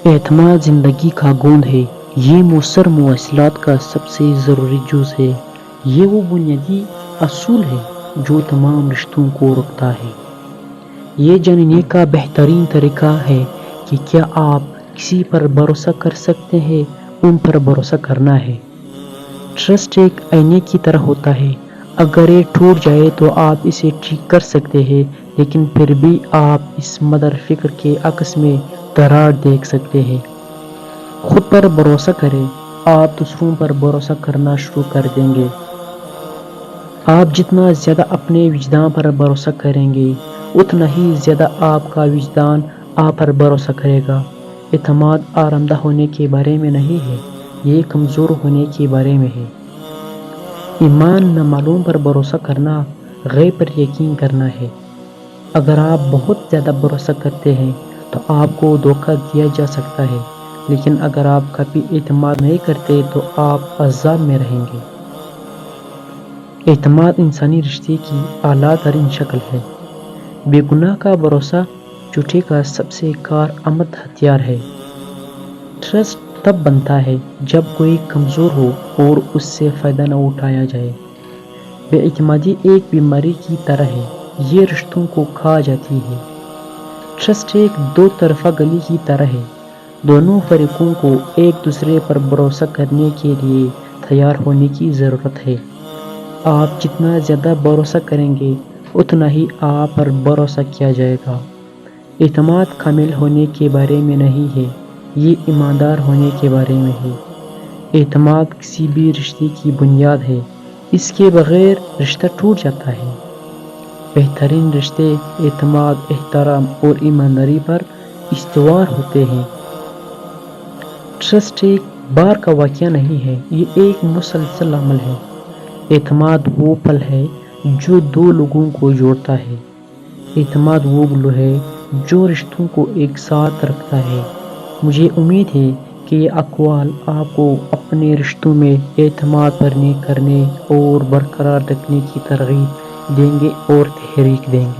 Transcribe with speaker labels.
Speaker 1: اعتماد زندگی کا گوند ہے، یہ مؤثر مواصلات کا سب سے ضروری جز ہے۔ یہ وہ بنیادی اصول ہے جو تمام رشتوں کو رکھتا ہے۔ یہ جاننے کا بہترین طریقہ ہے کہ کیا آپ کسی پر بھروسہ کر سکتے ہیں، ان پر بھروسہ کرنا ہے۔ ٹرسٹ ایک آئینے کی طرح ہوتا ہے، اگر یہ ٹوٹ جائے تو آپ اسے ٹھیک کر سکتے ہیں، لیکن پھر بھی آپ اس مدار فکر کے عکس میں دراڑ دیکھ سکتے ہیں۔ خود پر بھروسہ کریں، آپ دوسروں پر بھروسہ کرنا شروع کر دیں گے۔ آپ جتنا زیادہ اپنے وجدان پر بھروسہ کریں گے، اتنا ہی زیادہ آپ کا وجدان آپ پر بھروسہ کرے گا۔ اعتماد آرامدہ ہونے کے بارے میں نہیں ہے، یہ کمزور ہونے کے بارے میں ہے۔ ایمان نامعلوم پر بھروسہ کرنا غیب پر یقین کرنا ہے۔ اگر آپ بہت زیادہ بھروسہ کرتے ہیں تو آپ کو دھوکہ دیا جا سکتا ہے، لیکن اگر آپ کبھی اعتماد نہیں کرتے تو آپ عذاب میں رہیں گے۔ اعتماد انسانی رشتے کی اعلیٰ ترین شکل ہے۔ بے گناہ کا بھروسہ جھوٹے کا سب سے کارآمد ہتھیار ہے۔ ٹرسٹ تب بنتا ہے جب کوئی کمزور ہو اور اس سے فائدہ نہ اٹھایا جائے۔ بے اعتمادی ایک بیماری کی طرح ہے، یہ رشتوں کو کھا جاتی ہے۔ ٹرسٹ ایک دو طرفہ گلی کی طرح ہے، دونوں فریقوں کو ایک دوسرے پر بھروسہ کرنے کے لیے تیار ہونے کی ضرورت ہے۔ آپ جتنا زیادہ بھروسہ کریں گے، اتنا ہی آپ پر بھروسہ کیا جائے گا۔ اعتماد کامل ہونے کے بارے میں نہیں ہے، یہ ایماندار ہونے کے بارے میں ہے۔ اعتماد کسی بھی رشتے کی بنیاد ہے، اس کے بغیر رشتہ ٹوٹ جاتا ہے۔ بہترین رشتے اعتماد، احترام اور ایمانداری پر استوار ہوتے ہیں۔ ٹرسٹ ایک بار کا واقعہ نہیں ہے، یہ ایک مسلسل عمل ہے۔ اعتماد وہ پل ہے جو دو لوگوں کو جوڑتا ہے۔ اعتماد وہ گلو ہے جو رشتوں کو ایک ساتھ رکھتا ہے۔ مجھے امید ہے کہ یہ اقوال آپ کو اپنے رشتوں میں اعتماد کرنے اور برقرار رکھنے کی ترغیب دیں گے اور تحریک دیں گے۔